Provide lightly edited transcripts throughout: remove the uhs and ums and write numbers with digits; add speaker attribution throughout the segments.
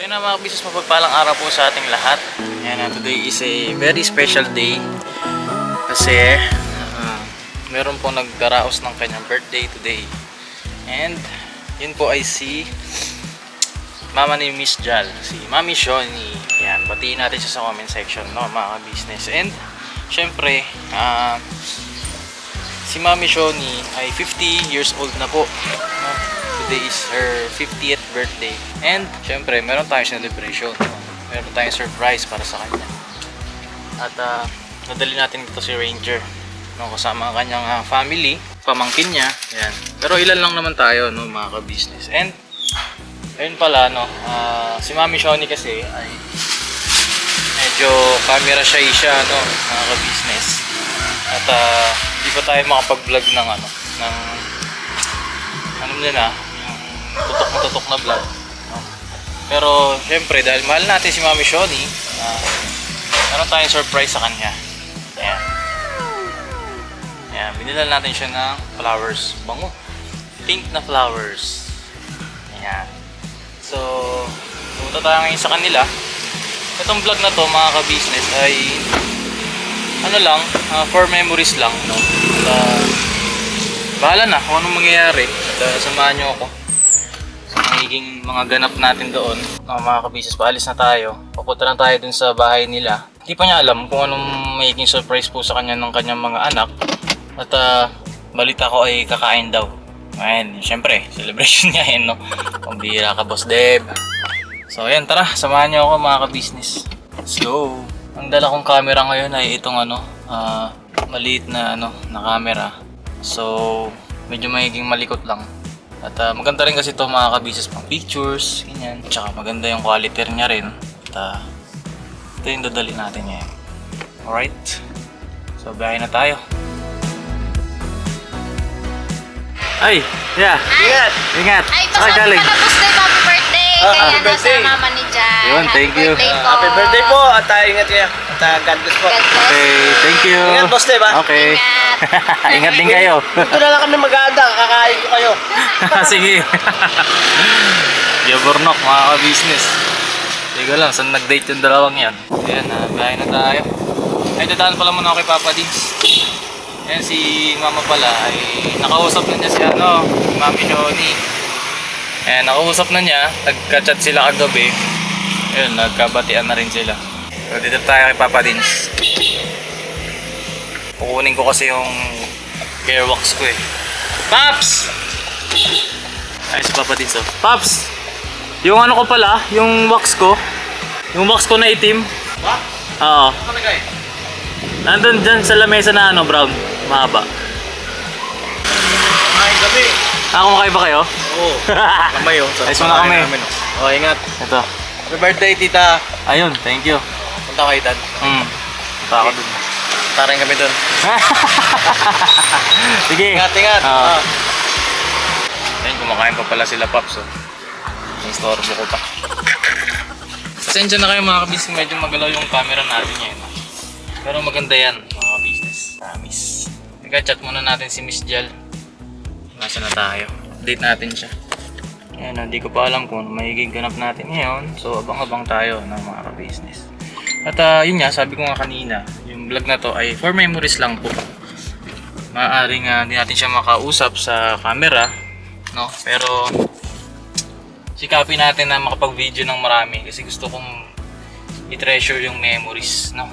Speaker 1: So yun na mga business, mapagpalang araw po sa ating lahat. Ayan, today is a very special day. Kasi meron po nagdaraos ng kanyang birthday today. And yun po ay si mama ni Miss Jal, si Mami Shoni. Ayan, batiin natin siya sa comment section, no, mga business. And syempre, si Mami Shoni ay 50 years old na po, no? Today is her 50th birthday. And syempre, meron tayong celebration, no? Meron tayong surprise para sa kanya. At nadali natin dito si Ranger, no, kasama ang kanyang family, pamangkin niya. Ayan. Pero ilan lang naman tayo, no, mga ka-business. And ayun pala, no, si Mami Shoni kasi ay medyo camera shy siya, no, mga ka-business. At hindi pa tayo makapag-vlog ng ano nila, yung tutok na vlog, no? Pero syempre, dahil mahal natin si Mami Shoni, meron tayong surprise sa kanya. Ayan. Ayan, binilan natin siya ng flowers, bango, pink na flowers. Ayan. So, pumunta tayo ngayon sa kanila. Itong vlog na to, mga ka-business, ay ano lang, for memories lang, no? At bahala na kung anong mangyayari. At samahan nyo ako sa magiging mga ganap natin doon, no, mga ka-business. Paalis na tayo, papunta na tayo dun sa bahay nila. Hindi pa niya alam kung anong magiging surprise po sa kanya ng kanyang mga anak. At balita ko ay kakain daw. Ayan, syempre, celebration niya yun, no? Pambihira ka, Boss Deb. So, ayan, tara, samahan niyo ako, mga ka-business. Let's go. Ang dala kong camera ngayon ay itong maliit na na camera. So, medyo magiging malikot lang. At maganda rin kasi ito, mga ka-business, pang pictures, ganyan. Tsaka maganda yung quality niya rin. At ito yung dadali natin ngayon. Alright. So, biyahe na tayo. Ay, yeah.
Speaker 2: Ingat.
Speaker 1: Ingat.
Speaker 2: Ay, pasok ka na, Boss Dave. Happy birthday. Kaya
Speaker 3: happy birthday.
Speaker 2: nasa mama ni Jan.
Speaker 1: Yun, thank you.
Speaker 3: Happy birthday po at ingat kayo. At God bless po.
Speaker 2: God bless.
Speaker 1: Okay, thank you.
Speaker 3: Ingat, Boss Dave, ha?
Speaker 1: Okay.
Speaker 2: Ingat.
Speaker 1: Ingat din kayo.
Speaker 3: Dito na lang kami mag-aanda. Kakain ko kayo.
Speaker 1: Sige. Yabornok, mga ka-business. Tiga lang, saan nag-date yung dalawang yan? Ayan, bahay na tayo. Ay, dadaan pala muna ako kay Papa Dins. Ayan, si Mama pala ay nakausap na niya si Mami Shoni. Ayan, nakausap na niya. Nagka-chat sila kagabi. Ayan, nagkabatian na rin sila. So, dito tayo kay Papa Dins. Kukunin ko kasi yung hair wax ko eh. Paps! Ay, si Papa Dins, oh. Paps! Yung ano ko pala, yung wax ko. Yung wax ko na itim.
Speaker 3: What?
Speaker 1: Oo.
Speaker 3: Ano kay?
Speaker 1: Nandun dyan sa lamesa na brown. Mahaba.
Speaker 3: Ay, gabi.
Speaker 1: Kumakain ba kayo?
Speaker 3: Oo. Kamay, oh.
Speaker 1: Ayos muna kami.
Speaker 3: Oh, ingat.
Speaker 1: Ito.
Speaker 3: Happy birthday, tita.
Speaker 1: Ayun, thank you.
Speaker 3: Punta kayo, Dad.
Speaker 1: Punta ako dun.
Speaker 3: Tarin kami doon.
Speaker 1: Sige.
Speaker 3: Ingat, ingat.
Speaker 1: Oo. Ayun, kumakain pa pala sila, Paps. Oh. Istorbo ko pa. Pasensya na kayo, mga kabisnes. Medyo magalaw yung camera natin ngayon. Pero maganda yan, mga kabisnes. Promise. Nagka-chat muna natin si Miss Jal. Nasa na tayo. Update natin siya. Ayan, hindi ko pa alam kung magiging ganap natin ngayon. So, abang-abang tayo ng mga ka-business. At yun nga, sabi ko nga kanina, yung vlog na to ay for memories lang po. Maaaring hindi natin siya makausap sa camera, no? Pero sikapin natin na makapag-video ng marami kasi gusto kong i-treasure yung memories, no?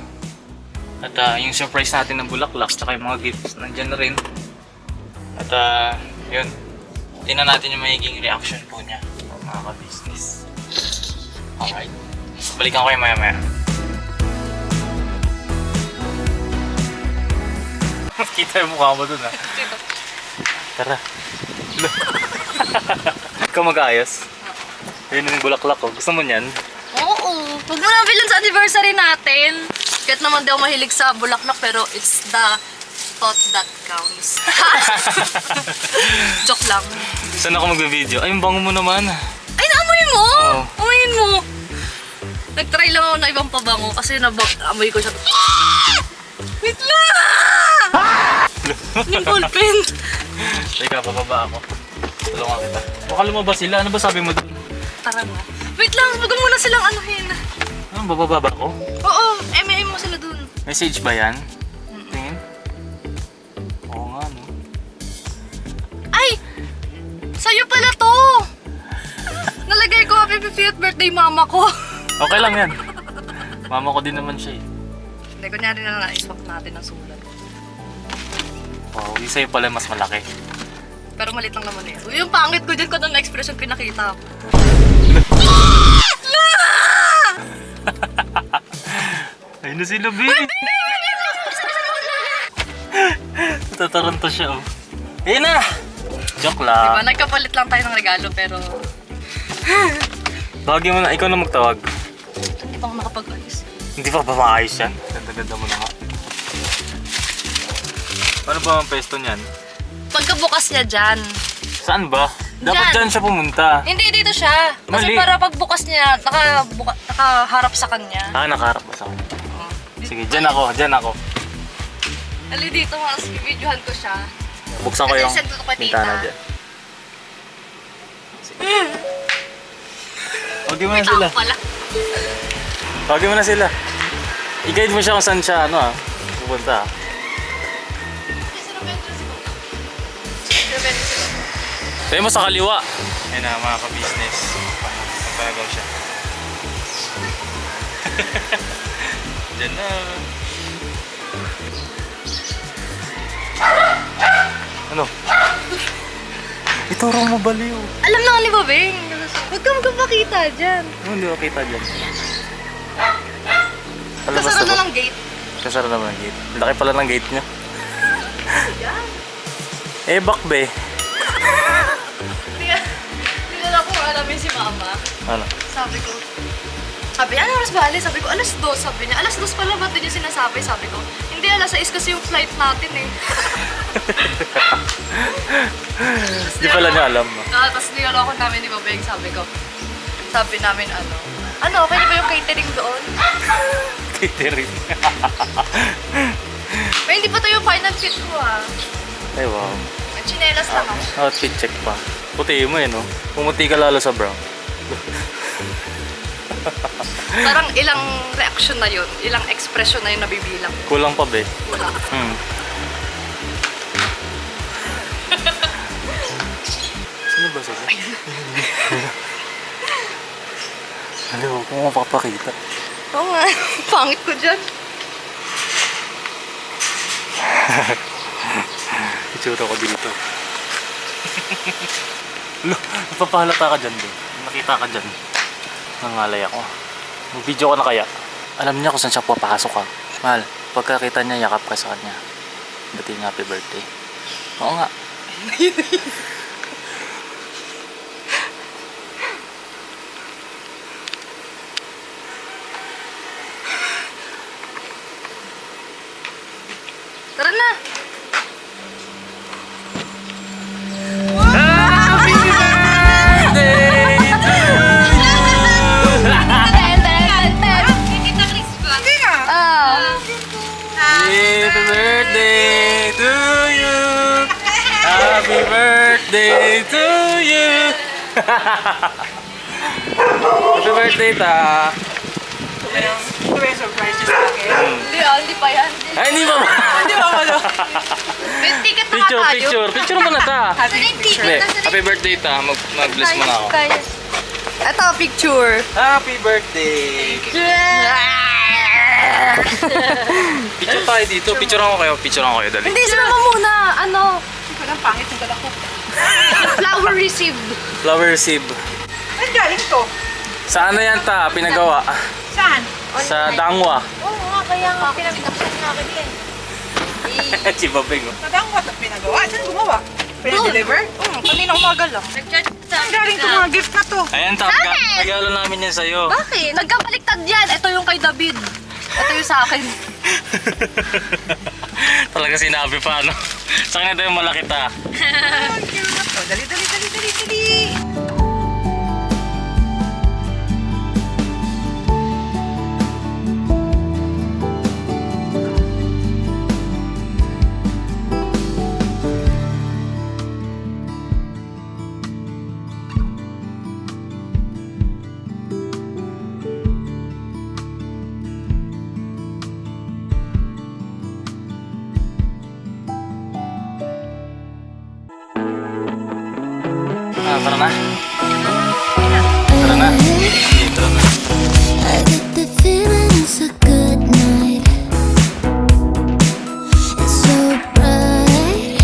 Speaker 1: At yung surprise natin ng bulaklak at yung mga gifts nandyan na rin. At yun, tingnan natin yung magiging reaction po niya, mga ka-business. Alright, balikan ko yung maya-maya. Kita yung mukha mo dun, ha? Tara. Ikaw mag-ayos. Yun yung bulaklak ko. Gusto mo niyan?
Speaker 2: Oo. Huwag mo nang bilhin sa anniversary natin. Kahit naman daw mahilig sa bulaklak, pero it's the thought that counts. Joke lang.
Speaker 1: Saan ako mag-video? Ay, yung bango mo naman.
Speaker 2: Ay, naamoy mo!
Speaker 1: Oo.
Speaker 2: Amoyin mo! Nag-try lang ako na ibang pabango kasi amoy ko siya. Wait lang! Yung ballpen!
Speaker 1: Teka, bababa ako. Tulungan kita. Baka lumabas sila. Ano ba sabi mo doon?
Speaker 2: Tara na. Wait lang, wag mo muna silang anuhin.
Speaker 1: Ano, bababa ba ako?
Speaker 2: Oo, M.A.M mo sila dun.
Speaker 1: Message ba yan? Tingin? Oo nga, no?
Speaker 2: Ay! Sa'yo pala to! Nalagay ko happy 50th birthday mama ko.
Speaker 1: Okay lang yan. Mama ko din naman siya eh.
Speaker 2: Hindi, kunyari na lang na-swap natin ang sulat.
Speaker 1: Wow, yung sa'yo pala mas malaki.
Speaker 2: Pero malit lang naman eh. Yung pangit ko dyan ko na expression pinakita ko.
Speaker 1: Ayun na sila, babe! Tataranta siya, oh. Ayun na! Joke
Speaker 2: Diba,
Speaker 1: lang.
Speaker 2: nagkapalit lang tayo ng regalo pero
Speaker 1: Tawagin mo na, ikaw na magtawag.
Speaker 2: hindi pa ako nakapag-ayos.
Speaker 1: Hindi pa ba maayos yan? Ganda-ganda mo na nga. Paano ba ang pesto niyan?
Speaker 2: Pagkabukas niya dyan.
Speaker 1: Saan ba? Dapat
Speaker 2: Dyan.
Speaker 1: dyan siya pumunta.
Speaker 2: Hindi, dito siya. Kasi
Speaker 1: Mali.
Speaker 2: para pagbukas niya, nakaharap sa kanya.
Speaker 1: Ah, nakaharap ba sa akin?
Speaker 2: Oh.
Speaker 1: Sige, dyan ako, dyan ako.
Speaker 2: Ali dito, mas videohan ko siya.
Speaker 1: Buksan ko
Speaker 2: Kasi
Speaker 1: yung
Speaker 2: send ko kay
Speaker 1: bintana
Speaker 2: tita.
Speaker 1: dyan. Tawagin mo na sila.
Speaker 2: Ako pala.
Speaker 1: Tawagin mo na sila. I-guide mo siya kung saan siya, pupunta. Tayo mo sa kaliwa. Ayun na, mga ka-business. Nagpagaw siya. Diyan na. Ano? Ituro mo baliw.
Speaker 2: Alam na ni Babeng. Huwag ka magpapakita dyan.
Speaker 1: Ano, hindi ko kita dyan.
Speaker 2: Kasara na lang gate.
Speaker 1: Kasara naman ang gate. Laki pala ng gate niya.
Speaker 2: Yan.
Speaker 1: Eh, bakbe.
Speaker 2: Tingnan ako, alamin si mama.
Speaker 1: Ano?
Speaker 2: Sabi, ano oras ba alis? Sabi ko, alas 2. Sabi niya, alas 2 pala, ba't din niya sinasabi? Sabi ko, hindi, alas 6 kasi yung flight natin eh.
Speaker 1: Di pala niya alam.
Speaker 2: Tapos niloloko namin ni Babeng, sabi ko. Sabi namin, okay na ba yung catering doon?
Speaker 1: Catering.
Speaker 2: Pero hindi pa to yung final fit ko ah.
Speaker 1: Ay, wow.
Speaker 2: Ang chinelas lang ako.
Speaker 1: Outfit check pa. Puti mo no? Pumuti ka lalo sa brown.
Speaker 2: Parang ilang reaction na yun, ilang expression na yun nabibilang.
Speaker 1: Kulang pa, be.
Speaker 2: Wala.
Speaker 1: Sino ba sila? Ano, huwag mo mapapakita.
Speaker 2: Oo nga, pangit ko dyan.
Speaker 1: Itsura ko dito. Lo, napapahalata ka dyan, be. Nakita ka dyan. Nangalay ako. Mag-video ka na kaya. Alam niya kung saan siya papasok ka. Mahal, pagkakita niya, yakap ka sa kanya. Batiin happy birthday. Oo nga.
Speaker 2: Tara na!
Speaker 1: Happy birthday to you. Happy birthday to you. Happy birthday, ta.
Speaker 4: Ito ba yung surprise niya sa akin?
Speaker 2: Hindi pa yan.
Speaker 1: Ay, hindi ba?
Speaker 4: Hindi ba ano?
Speaker 2: May ticket na
Speaker 1: Picture,
Speaker 2: tayo.
Speaker 1: picture. Picture mo na, ta.
Speaker 4: Happy
Speaker 1: Hindi. Happy birthday, ta. Mag-bless mo na ako.
Speaker 2: Ito, picture.
Speaker 1: Happy birthday. Picture tayo dito. Picture ako kayo. Picture ako kayo. Dali.
Speaker 2: Hindi, si mama muna.
Speaker 4: Hindi ko lang pangit yung galak ko.
Speaker 2: Flower received.
Speaker 1: Flower receive.
Speaker 4: Saan galing to?
Speaker 1: Saan na yan, ta? Pinagawa.
Speaker 4: Saan?
Speaker 1: Sa Dangwa.
Speaker 2: Oo nga, kaya nga pinag-accept na akin yan.
Speaker 1: Si Babeng. oh.
Speaker 4: Nadang what pinagawa? Saan gumawa? Pinadeliver?
Speaker 2: Kanina umaga lang.
Speaker 4: Saan galing to mga gift na to?
Speaker 1: Ayan, ta. Regalo namin yan sa'yo.
Speaker 2: Bakit? Nagkabaliktad yan. Ito yung kay David. Ito yung sa akin.
Speaker 1: Talaga sinabi pa, ano? Sa kanya daw yung malaki, ta.
Speaker 4: Oh, dali, dali, dali, dali, dali.
Speaker 1: Tara na. Tara na. Sige, tara na.
Speaker 5: I get the feeling it's a good night. It's so bright.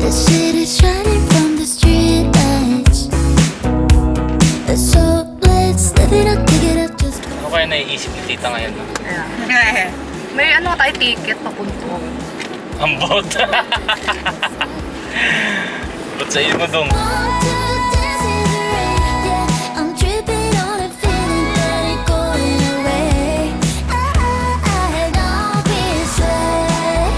Speaker 5: The city's shining from the street lights. So let's live it up, pick it up, just
Speaker 1: Ano kaya naiisip ni tita ngayon? No?
Speaker 2: May ano tayo ticket papunto.
Speaker 1: Ang bot. Ba't sa iyo mo dong?
Speaker 5: want to dance in the rain. Yeah, I'm tripping on a feeling that ain't going away. Don't be sad.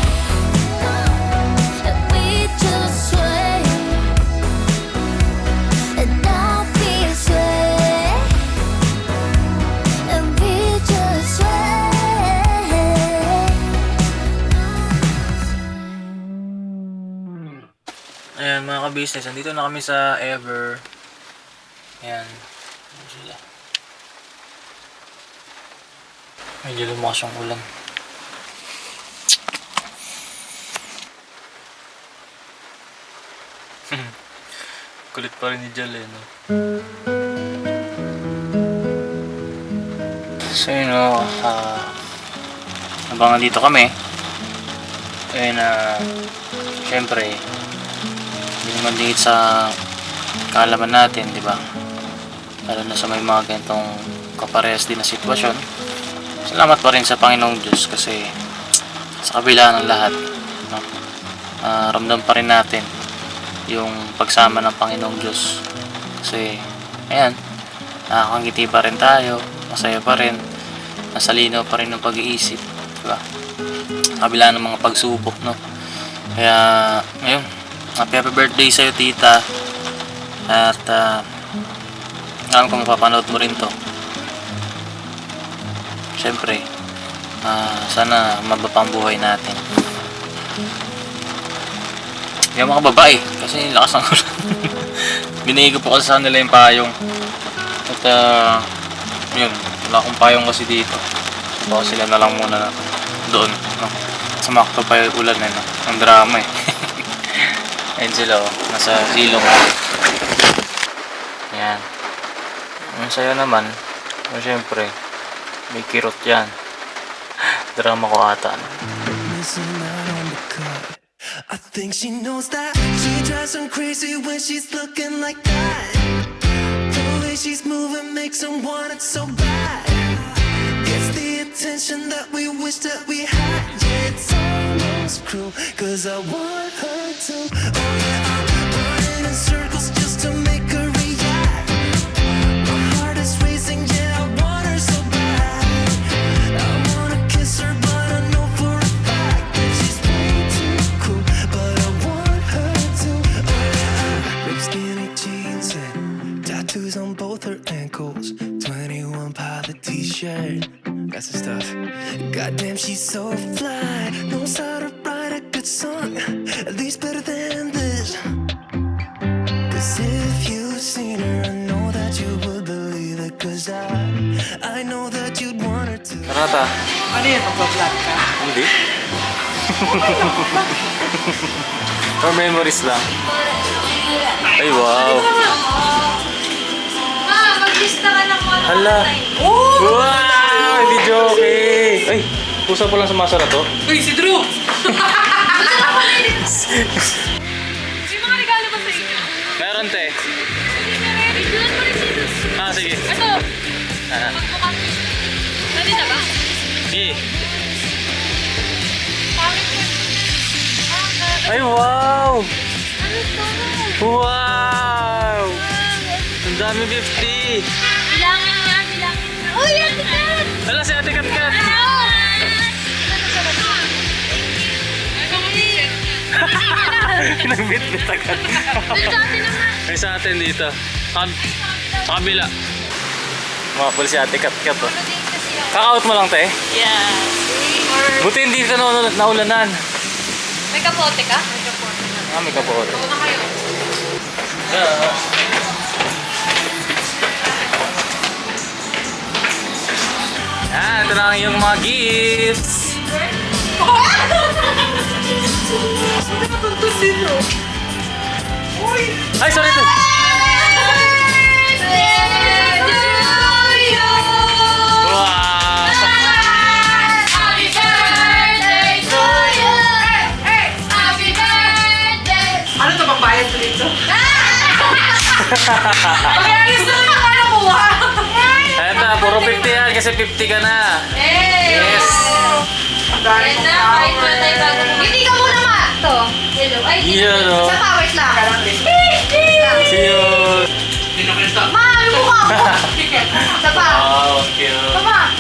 Speaker 5: We just sway. Don't be sad. We just sway.
Speaker 1: Ayan mga ka-business, andito na kami sa Ever. Ayan. Ayan sila. Medyo lumakas yung ulan. Kulit pa rin ni Jal eh, no? So yun o, habang nandito kami, ayun syempre, hindi naman dingit sa kaalaman natin, di ba? Lalo na sa may mga ganitong kaparehas din na sitwasyon. Salamat pa rin sa Panginoong Diyos kasi sa kabila ng lahat, no? Ramdam pa rin natin yung pagsama ng Panginoong Diyos. Kasi, ayan, nakakangiti pa rin tayo, masaya pa rin, nasa linaw pa rin ng pag-iisip, di ba? Sa kabila ng mga pagsubok, no? Kaya, ngayon, happy birthday sa'yo, tita. At, alam ko mapapanood mo rin to. Siyempre, sana mababa ang buhay natin. Yung mga babae, kasi lakas ng ulan. Binigay ko po kasi sa nila yung payong. At, yun, wala akong payong kasi dito. Baka sila na lang muna doon, no? Sumakto pa yung ulan, no? Ang drama eh. Ayun sila, oh, nasa silong. Ayan. Ang saya naman. O syempre, may kirot yan. Drama ko ata.
Speaker 6: Missing out on the cut. I think she knows that. She drives him crazy when she's looking like that. The way she's moving makes him want it so bad. Gets the attention that we wish that we had. Yeah, it's almost cruel, cause I want her to. Oh yeah, I'm running in circles just to make her react. My heart is racing, yeah, I want her so bad. I wanna kiss her, but I know for a fact that she's way too cool. But I want her to. Oh yeah, ripped skinny jeans and tattoos on both her ankles. 21 Pilot t-shirt, that's the stuff. Goddamn, she's so fly. Knows how to write a good song, at least better than this. Cause if you've seen her, I know that you would believe it. Cause I know that you'd want her to.
Speaker 1: Tara ta.
Speaker 4: Ano yun? Magpa-vlog ka?
Speaker 1: Hindi. For memories lang. Ay, wow.
Speaker 5: Maglista ka ng mga
Speaker 1: Hala. Wow! Hindi joke eh. Ay, pusa po lang sa masara to.
Speaker 2: Uy, si Drew! May mga regalo ba sa inyo?
Speaker 1: Meron te. Ah, sige.
Speaker 2: Ito!
Speaker 1: Ah,
Speaker 2: Magbukas. Pwede na ba?
Speaker 1: sige.
Speaker 2: Pangit ko.
Speaker 1: Ay, wow!
Speaker 2: Ano to?
Speaker 1: Wow! Ang dami 50.
Speaker 2: Bilangin niya, bilangin niya. Uy, ang tikat!
Speaker 1: Hala, si Ate Katkat. Pinagbit-bit agad. Ay, sa atin dito. Sa kabila. Mga pala si Ate Katkat, oh. Kaka-out mo lang, te.
Speaker 2: Yeah.
Speaker 1: Buti hindi ka naulanan.
Speaker 2: May kapote ka? May kapote na.
Speaker 1: Ah, may kapote.
Speaker 2: Ito na kayo.
Speaker 1: Yan, ito lang yung mga gifts. Ay, sorry, te.
Speaker 2: birthday to you.
Speaker 1: Wow!
Speaker 2: Happy birthday to you. Happy birthday.
Speaker 4: Ano to, pambayad ko dito?
Speaker 2: Mag-ayos na yung ano ko ah.
Speaker 1: Eto, puro 50 yan kasi 50 ka na. Yes!
Speaker 4: Ang dami
Speaker 2: Yan
Speaker 4: kong
Speaker 2: na, kahit wala tayo bago. Hindi ka muna ma. To. Hello. Ay,
Speaker 1: Yan o.
Speaker 2: Sa pa, wait lang.
Speaker 1: See you!
Speaker 2: Ma, yung mukha ko. Sa pa.
Speaker 1: Wow, cute.
Speaker 2: Mama.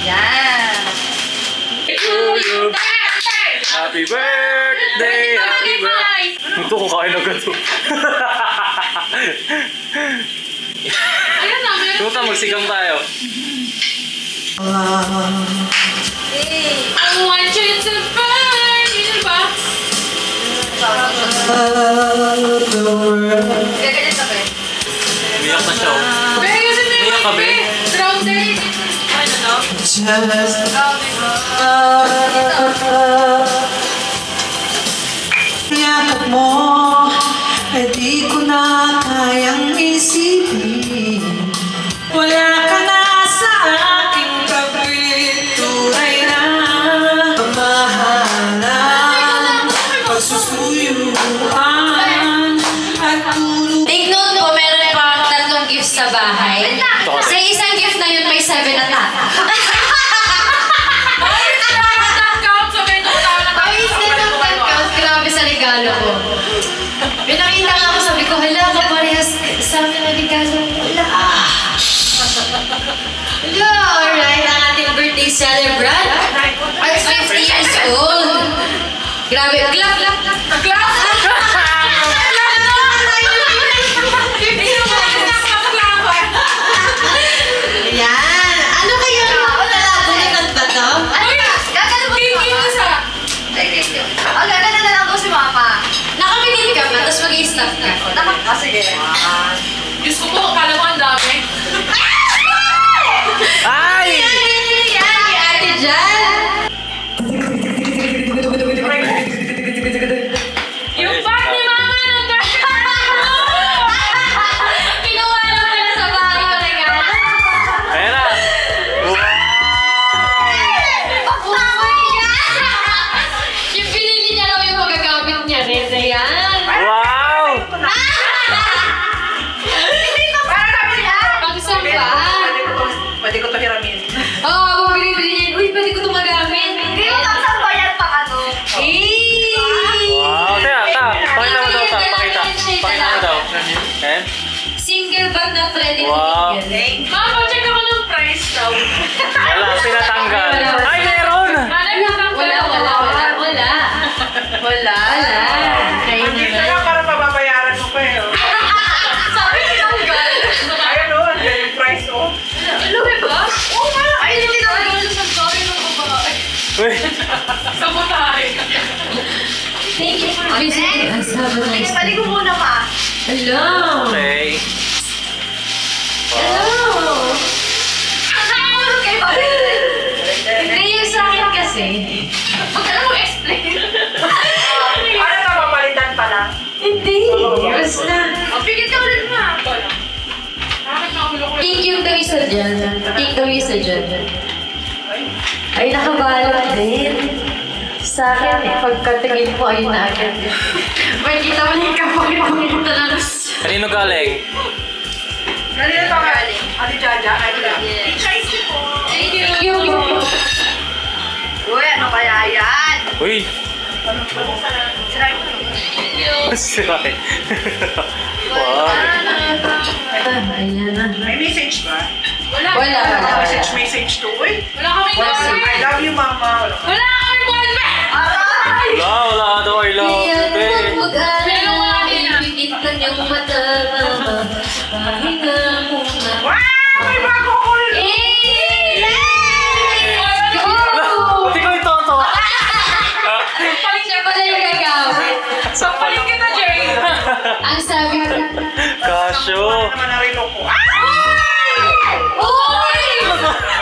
Speaker 2: Yan.
Speaker 1: Happy birthday! Happy birthday! Ito, kukain agad to.
Speaker 2: Ayun na, meron.
Speaker 1: Tuta, magsigang tayo.
Speaker 2: I want you to burn. Yun ba? Gaganyan ka ba?
Speaker 1: Umiyak na siya. oh.
Speaker 2: Be, kasi may
Speaker 1: Umiyak ka, be?
Speaker 2: Drown day. Ay, na to?
Speaker 6: Just yakap mo ay di ko na kayang isipin. Wala ka na sa aking kapit. Tunay na mahalan, pagsusuyuan at tulog.
Speaker 7: Take note po, meron pa 3 gifts sa bahay.
Speaker 1: Ito kasi.
Speaker 7: Sa isang gift na yun, may 7 na ta. Ay, sinang count. Grabe sa regalo ko. Pinakita nga ako, sabi ko, hala, kaparehas sa amin na regalo mo. Hala. Hello, alright. Ang ating birthday celebrant. Ay, 50 years old. Grabe. Clap, clap, clap. Clap! Yan. Ano kayo? Nalagunan ba to?
Speaker 2: Gagana na lang ko si Mama.
Speaker 7: Nakapinili ka ba? Tapos mag-i-stop ka.
Speaker 2: Sige.
Speaker 8: Diyos ko po, akala mo ang dami.
Speaker 1: Ay!
Speaker 7: Yan, kay Ate Jan.
Speaker 8: Yung bag ni Mama nandun.
Speaker 7: Kinuha lang pala sa bahay ko regalo.
Speaker 1: Ayan na!
Speaker 7: Oh my God! Yung pinili niya raw yung magagamit niya rin. Ayan.
Speaker 1: Wow!
Speaker 7: Pangsamba.
Speaker 4: Pwede ko to hiramin.
Speaker 7: Oo, bumibili niya. Uy, pwede ko ito magamit.
Speaker 2: Hindi mo tapos ba yan pang ano?
Speaker 1: Wow! Teka, pakita mo daw, pakita. Pakita mo daw. Ayan.
Speaker 7: Single bag na ready to
Speaker 1: Wow.
Speaker 7: mingle.
Speaker 8: Mama, check ako ng price daw.
Speaker 1: Wala, pinatanggal. Ay, meron!
Speaker 7: Wala. Wala. Kayo
Speaker 4: Hindi
Speaker 7: naman.
Speaker 4: na para mababayaran mo pa eh. oh.
Speaker 2: Sabi ni Tanggal.
Speaker 4: Ayun o, andyan yung price oh.
Speaker 2: Luwi ba? Oo nga. Ay, hindi Tanggal sa story ng babae.
Speaker 1: Uy!
Speaker 8: Sa butahe.
Speaker 7: Thank you for visiting us. Have a
Speaker 2: Sige,
Speaker 7: nice
Speaker 2: balik ko muna pa.
Speaker 7: Hello.
Speaker 1: Okay.
Speaker 7: Hello.
Speaker 2: Nakakaulog kayo ba?
Speaker 7: Hindi yung sa akin kasi.
Speaker 2: Huwag ka na mag-explain.
Speaker 4: Ano na, mapalitan pa lang?
Speaker 7: Hindi. Basta.
Speaker 2: Pigit ka ulit ma.
Speaker 8: Bakit nahulog ko?
Speaker 7: Thank you kayo sa dyan. Thank you sa dyan. Ay, nakabalot din. Sa akin, pagkatingin mo, ayun na agad. May kita mo na yung kapakit mo yung talalos.
Speaker 1: Kanino galing?
Speaker 4: Kanina pa ka? Ate Jaja? Ay, wala. Chaisi po.
Speaker 7: Thank you.
Speaker 2: Uy, ano kaya yan?
Speaker 1: Uy!
Speaker 2: Sirabi mo.
Speaker 1: Siray. Wow!
Speaker 7: Ayan na.
Speaker 4: May message ba?
Speaker 8: Wala.
Speaker 7: Wala.
Speaker 4: Message to. Uy,
Speaker 8: Wala kaming
Speaker 7: Wala.
Speaker 8: ballpen.
Speaker 4: I love you, mama. Wala ka.
Speaker 8: Wala kaming ballpen.
Speaker 2: Aray!
Speaker 1: Wala daw I love
Speaker 7: Kaya naman
Speaker 1: it.
Speaker 7: mag-alala, ipipit ka niyong mata. Pahinga muna.
Speaker 4: Wow! May bago ko!
Speaker 1: Hindi ko ito ito.
Speaker 7: Siya pala yung gagamit.
Speaker 8: Sampalin kita, Jerry.
Speaker 7: Ang sabi ko,
Speaker 1: Kasyo.
Speaker 4: Ano naman na relo ko?
Speaker 7: Uy!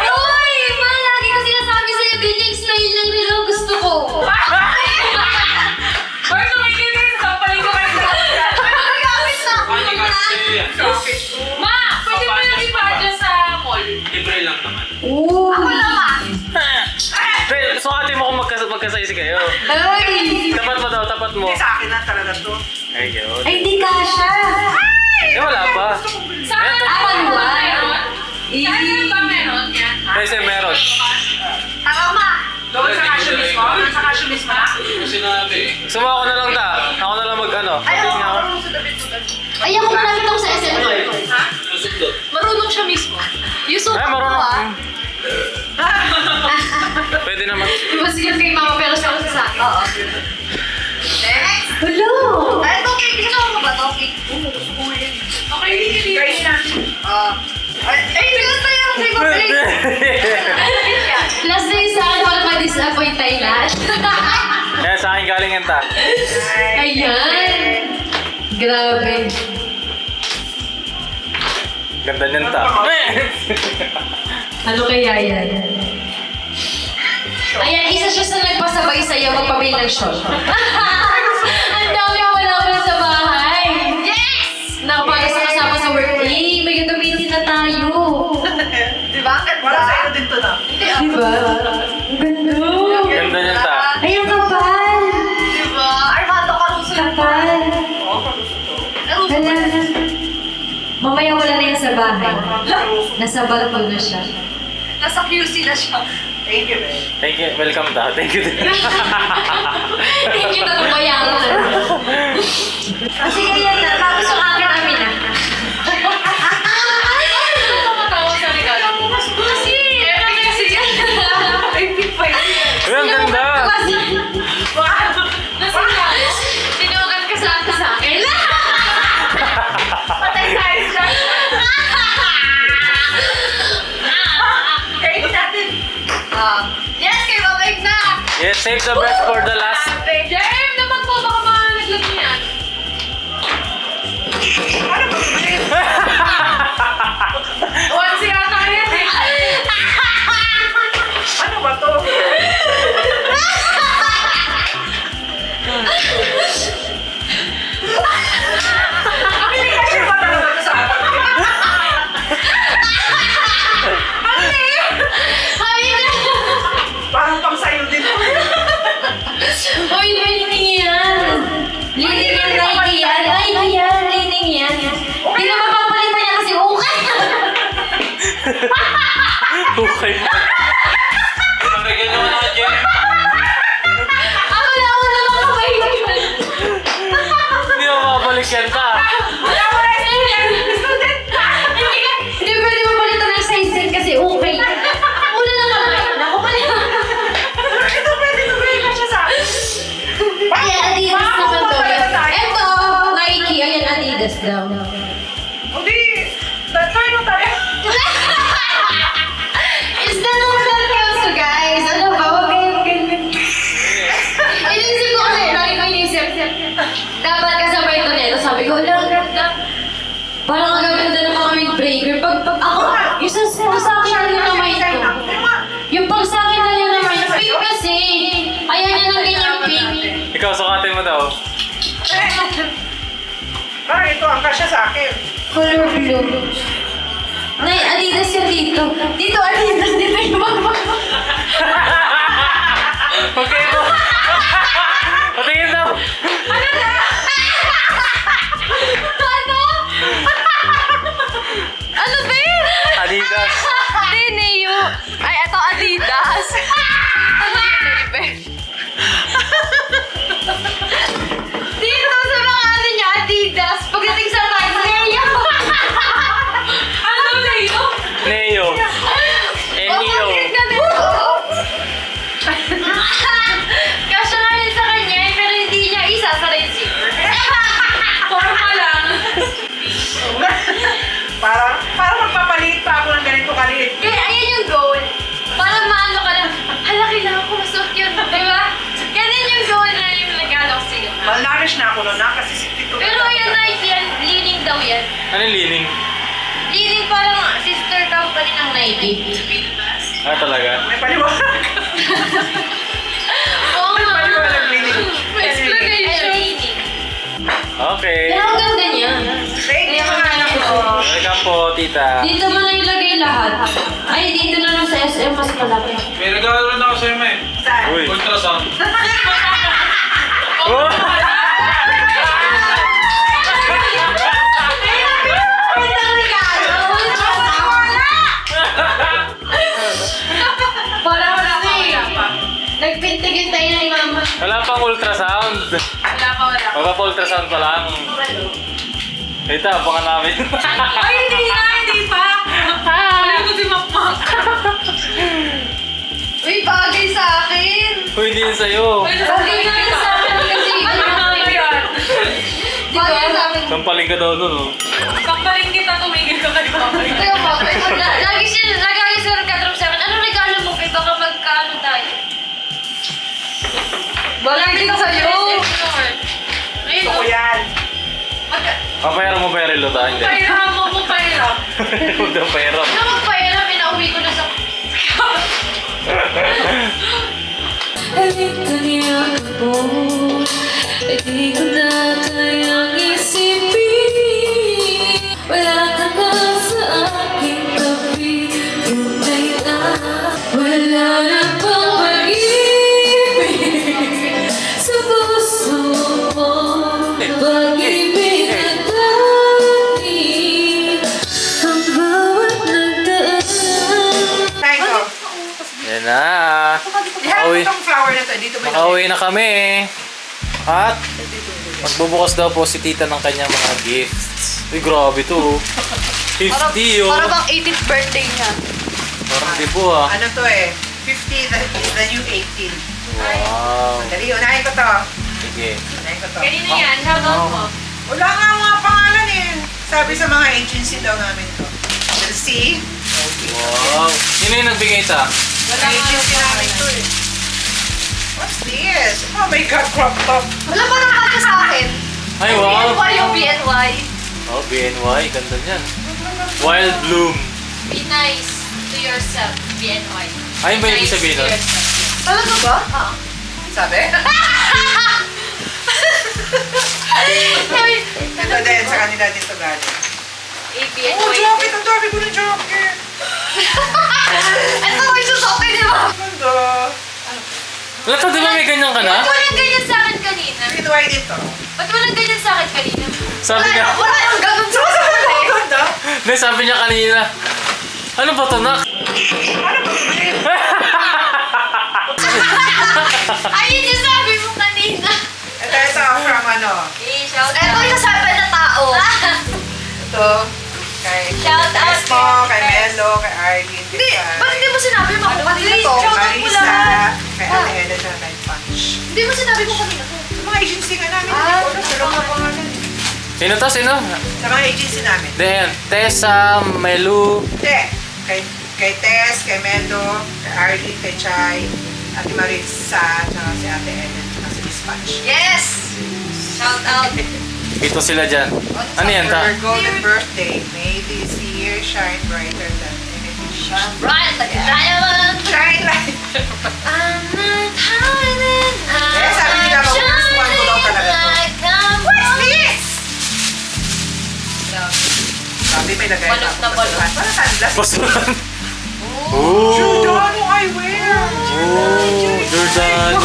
Speaker 7: Uy! Ma, lagi ko sinasabi sa'yo, ganyan style lang nila gusto ko.
Speaker 8: Or tumigil kayo, sampalin ko kayo.
Speaker 2: Nagamit na ako.
Speaker 1: kayo.
Speaker 7: Ay!
Speaker 1: Tapat mo daw, tapat mo.
Speaker 4: Sa akin lang talaga to.
Speaker 1: Ayun.
Speaker 7: Ay, di kasha!
Speaker 1: Eh, wala pa.
Speaker 8: Saan?
Speaker 7: Manual.
Speaker 8: Saan ba meron yan?
Speaker 1: Kasi meron.
Speaker 4: Tama! Doon sa kasyo mismo? Doon sa kasyo mismo na?
Speaker 1: Suma ako na lang ta. Ako na lang mag-ano.
Speaker 4: Ay,
Speaker 1: Pati
Speaker 4: ako,
Speaker 1: nga ako.
Speaker 4: marunong sa David mo.
Speaker 7: Ay, ako malapit ako sa SM Mall.
Speaker 2: Marunong siya mismo. Yusuf
Speaker 1: Ay,
Speaker 2: ako
Speaker 1: marunong.
Speaker 2: ah.
Speaker 1: Pwede naman.
Speaker 7: Mas yun kay mama pero sa sa akin. Oo.
Speaker 4: Next!
Speaker 7: Hello!
Speaker 4: Ay, ito, cake. Gusto mo ba ito? Cake. Gusto ko yun.
Speaker 8: Okay, hindi
Speaker 4: Try na. Ay, gusto yung favorite cake.
Speaker 7: Last day sa akin, wala ma-disappoint tayo lahat.
Speaker 1: Kaya sa akin galing yan ta.
Speaker 7: Ayan! Grabe.
Speaker 1: Ganda niyan ta.
Speaker 7: Ano kaya yan? Ayan, isa siya sa nagpasabay sa'yo magpabili ng shot. Ang dami mo wala sa bahay. Yes! Nakapala sa kasama sa work. Eh, may gagamitin na tayo.
Speaker 4: Diba? Ang ganda. Wala sa'yo din to na.
Speaker 7: Diba? Ang ganda.
Speaker 1: Ganda niyan ta.
Speaker 7: Ay, ang kapal.
Speaker 4: Diba? Armando Caruso yung
Speaker 7: Kapal.
Speaker 4: Caruso.
Speaker 7: Hala. Mamaya wala na yan sa bahay. Nasa balkon na siya.
Speaker 4: Nasa QC na siya. Thank you, babe.
Speaker 1: Thank you. Welcome ta. Thank you.
Speaker 7: Thank you, Tato Bayangan. Sige, yan na. Tapos yung akin namin na.
Speaker 8: nakatawa sa regalo mo. Kasi, kasi yan.
Speaker 4: Ay, big fight.
Speaker 1: Uy, ang ganda.
Speaker 8: Nasaan?
Speaker 7: Sinukat ka sa akin.
Speaker 4: Patay tayo siya. Cake natin.
Speaker 7: Yes, kay Babay na.
Speaker 1: Yes, save the best for the last.
Speaker 8: Jem, naman po, baka naglag mo yan.
Speaker 4: Ano ba, babe?
Speaker 8: Once yata yan eh.
Speaker 4: Ano ba to? Pili kasi ba talaga to sa akin? Parang pang sayo din.
Speaker 7: Hoy, lining yan. Lining yan, Nike yan. Nike yan, lining yan. Hindi na mapapalitan niya kasi ukay.
Speaker 1: Okay. Nabigyan naman ako, Jen.
Speaker 7: Ako na mga kamay.
Speaker 1: Hindi mo mabalik yan ta.
Speaker 7: Hindi pwede mapalitan ng size din kasi ukay. Una na kamay. Naku, pala.
Speaker 4: Ito pwede to ba yung siya sa akin?
Speaker 7: Ayan, Adidas
Speaker 4: Wow,
Speaker 7: naman to.
Speaker 4: talaga tayo.
Speaker 7: Ito, Nike. Ayan, Adidas daw.
Speaker 4: Hindi. Try mo tayo.
Speaker 7: Is that all that counts, guys? Ano ba? Huwag kayong ganyan. Inisip ko kasi, lagi ko inisip. Dapat kasabay ito nito. Sabi ko, lang, parang ang gaganda ng mga windbreaker. Pag ako, yung sa akin na yung namay ko. Yung pag sa akin na yung namay, pink kasi. Ayaw niya ng ganyan pink.
Speaker 1: Ikaw, sukatin mo daw.
Speaker 4: Parang ito ang kasya sa akin.
Speaker 7: Color blue. Nay, Adidas yan dito. Dito, Adidas. Dito yung mga.
Speaker 1: Okay mo. Patingin daw.
Speaker 7: Ano? Ano ba yun?
Speaker 1: Adidas.
Speaker 2: Hindi, Neo. Ay, ito Adidas. Ano yun, Ibe?
Speaker 7: Dito sa mga ano niya, Adidas. Pagdating sa tayo, Neo.
Speaker 8: Ano, Leo?
Speaker 1: Neo. Neo.
Speaker 7: Kasya nga yun sa kanya, pero hindi niya isasara yung zipper.
Speaker 8: Forma lang.
Speaker 4: Parang magpapaliit pa ako ng ganito kaliit.
Speaker 7: Kaya ayan yung goal. Parang maano ka lang, hala, kailangan ko masuot yun. Diba? Ganun yung goal na yung nag-ano ko sa'yo.
Speaker 4: Malnourished na ako noon na kasi 62.
Speaker 7: Pero yan, Nike yan, leaning daw yan.
Speaker 1: Ano yung leaning?
Speaker 7: Leaning parang sister company ng Nike.
Speaker 1: Ah, talaga?
Speaker 4: May paliwanag.
Speaker 7: Oo
Speaker 4: May
Speaker 7: nga.
Speaker 4: paliwanag linig.
Speaker 7: May explanation. Leaning.
Speaker 1: Okay.
Speaker 7: Pero ang ganda niya.
Speaker 4: Thank you mga anak ko.
Speaker 1: Welcome po, tita.
Speaker 7: Dito mo na ilagay kayo lahat. Ay, dito na lang sa SM mas malaki.
Speaker 1: May regalo rin ako sa'yo, May.
Speaker 4: Saan?
Speaker 3: Uy.
Speaker 1: Ultrasound.
Speaker 7: Wala na eh. Nagpintigin tayo ng mama.
Speaker 1: Wala pang ultrasound.
Speaker 8: Wala.
Speaker 1: Magpa-ultrasound pa lang. Ito, abangan namin.
Speaker 8: Ay, hindi pa. Wala ko si Makmak.
Speaker 7: Uy, bagay sa akin.
Speaker 1: Uy, hindi yun sa'yo.
Speaker 7: Bagay nga yun sa akin kasi
Speaker 8: Ano na yan?
Speaker 7: bagay sa akin.
Speaker 1: Sampaling ka daw nun, oh.
Speaker 8: Kapaling kita, tumigil ka kay Papa.
Speaker 7: Kaya ba, lagi siya nagkatrom sa akin. Anong regalo mo? Kaya baka magkaano tayo. Bagay din sa'yo.
Speaker 4: Gusto ko yan.
Speaker 1: Papayaran mo ba yung relo tayo? Hindi.
Speaker 8: Pairam mo, pairam.
Speaker 1: Huwag na payaran.
Speaker 7: Ano magpairam? Pinauwi ko na sa... Halika niya ako, hindi ko na kayang isipin. Wala ka na sa aking tabi, tunay na wala na pang pag-ibig sa puso mo. Pag-ibig na dati, ang bawat nagdaan.
Speaker 4: Tayo ko.
Speaker 1: Yan na.
Speaker 4: Yan,
Speaker 1: Uy.
Speaker 4: itong flower na to. Dito ba
Speaker 1: Makauwi na kami. At magbubukas daw po si tita ng kanyang mga gifts. Uy, grabe to. 50 oh.
Speaker 2: Para bang 18th birthday niya.
Speaker 1: Parang di po ah.
Speaker 4: Ano to eh? 50 that is the new 18.
Speaker 1: Wow.
Speaker 4: Dali, unahin ko to.
Speaker 1: Sige.
Speaker 4: Unahin ko to.
Speaker 8: Kanina yan, habang mo.
Speaker 4: Wala nga mga pangalan eh. Sabi sa mga agency daw namin to. We'll see.
Speaker 1: Wow. Sino yung nagbigay ita?
Speaker 4: Wala agency namin to eh. What's this? Oh my God, crop top.
Speaker 7: Wala pa naman ka sa akin.
Speaker 1: Ay, wow.
Speaker 7: BNY yung BNY.
Speaker 1: Oh, BNY. Ganda niyan. Wild Bloom.
Speaker 7: Be nice to yourself, BNY.
Speaker 1: Ayun ba yung ibig sabihin nun?
Speaker 7: Talaga ba? Oo.
Speaker 4: Sabi? Ito din, sa kanila dito galing.
Speaker 7: ABNY.
Speaker 4: Oh, jacket! Ang dami ko ng jacket!
Speaker 7: Ito ko yung susukin, di ba?
Speaker 4: Ganda!
Speaker 1: Lato, di ba may ganyan ka na?
Speaker 7: Ba't walang ganyan sa akin kanina?
Speaker 4: Kinuhay din to.
Speaker 7: Ba't walang ganyan sa akin kanina?
Speaker 1: Sabi niya,
Speaker 7: Wala yung ganun sa akin.
Speaker 4: Ang ganda!
Speaker 1: hindi, sabi niya kanina. Ano ba to, nak?
Speaker 7: Ayun yung sabi mo kanina.
Speaker 4: Ito, from ano?
Speaker 7: Shout out. Ito yung sabi na tao.
Speaker 4: Ito, kay
Speaker 7: Shout out.
Speaker 4: Esmo, kay Melo, kay Arlene,
Speaker 7: Hindi, ba't hindi mo sinabi mo ako kanina to?
Speaker 4: kay
Speaker 7: Shout out mo
Speaker 4: Marisa,
Speaker 7: lahat.
Speaker 4: kay Alejandra, tsaka kay Punch.
Speaker 7: Hindi mo sinabi mo kanina to.
Speaker 4: Sa mga agency nga namin, hindi ko alam, pero mga pangalan.
Speaker 1: Sino to? Sino?
Speaker 4: Sa mga agency namin.
Speaker 1: Then, Tessa, Melu.
Speaker 4: Hindi, kay Tess, kay Melo, kay Arlene, kay Chay, Ate Marisa, tsaka si Ate Ellen, tsaka si Miss Punch.
Speaker 7: Yes! Shout out.
Speaker 1: Ito sila dyan. Ano yan, ta?
Speaker 4: For golden birthday, may this year shine brighter than anything shine.
Speaker 7: Right, like a diamond.
Speaker 4: Shine like...
Speaker 7: I'm not hiding.
Speaker 4: Eh, sabi nila, magugustuhan ko daw talaga to. What's this? Sabi may lagay
Speaker 7: Balot na balot.
Speaker 4: Para sandlas.
Speaker 1: Basulan. Oh!
Speaker 4: Giordano eyewear.
Speaker 1: Oh! Giordano!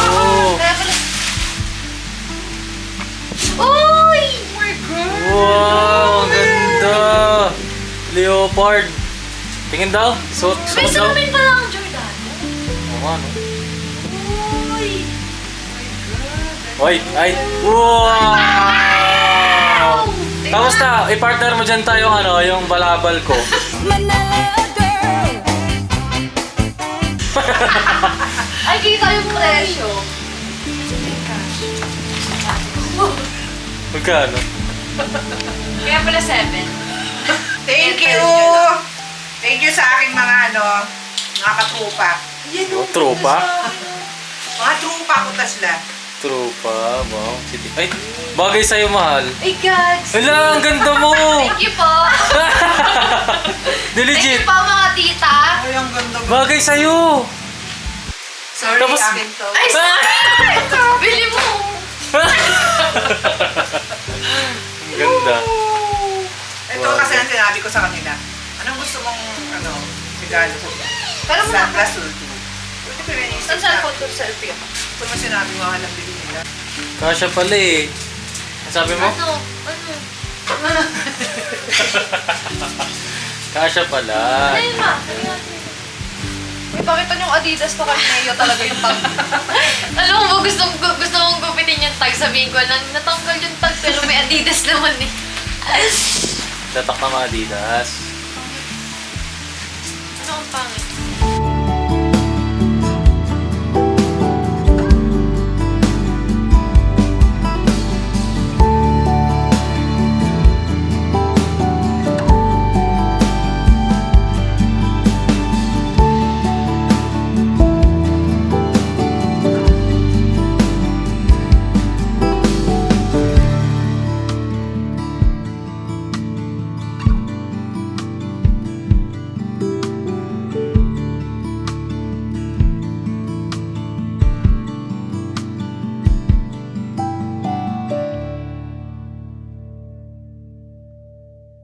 Speaker 7: Uy!
Speaker 4: Oh my God.
Speaker 1: Wow! Ang ganda! Leopard! Tingin daw. Suot
Speaker 7: May
Speaker 1: daw.
Speaker 7: salamin pala ang Giordano.
Speaker 1: Oo, ano?
Speaker 7: Uy!
Speaker 1: Oy! Ay! Wow! Tapos na, i-partner mo dyan tayo yung balabal ko.
Speaker 7: Ay, kita yung presyo.
Speaker 1: Magkano?
Speaker 8: Kaya pala 7.
Speaker 4: Thank you. Thank you sa aking mga mga katrupa.
Speaker 1: Oh, tropa?
Speaker 4: Mga trupa ko ta sila.
Speaker 1: Tropa, wow. Ay, bagay sa'yo, mahal.
Speaker 7: Ay, gags.
Speaker 1: Hala, ang ganda mo!
Speaker 7: Thank you po.
Speaker 1: Di
Speaker 7: Thank
Speaker 1: legit.
Speaker 7: you po, mga tita.
Speaker 4: Ay, ang ganda mo.
Speaker 1: Bagay sa'yo!
Speaker 4: Sorry,
Speaker 1: Tapos-
Speaker 4: akin to.
Speaker 7: Ay, bili mo.
Speaker 1: Ang ganda.
Speaker 4: Ito kasi ang sinabi ko sa kanila. Anong gusto mong regalo ko.
Speaker 2: Pero mga...
Speaker 4: Sunglass ulti. Ulti ko yun.
Speaker 2: Saan cellphone to selfie ako?
Speaker 4: Ito mo sinabi mo alam bilhin nila.
Speaker 1: Kasha pala eh. Ang sabi mo?
Speaker 2: Ano?
Speaker 1: Kasha pala.
Speaker 2: Ayun ma. May pakita niyong Adidas to kay Neo talaga yung tag.
Speaker 7: Alam mo, gusto mong gupitin yung tag. Sabihin ko lang, natanggal yung tag pero may Adidas naman eh.
Speaker 1: Tatak na mga Adidas.
Speaker 2: Ano ang pangit?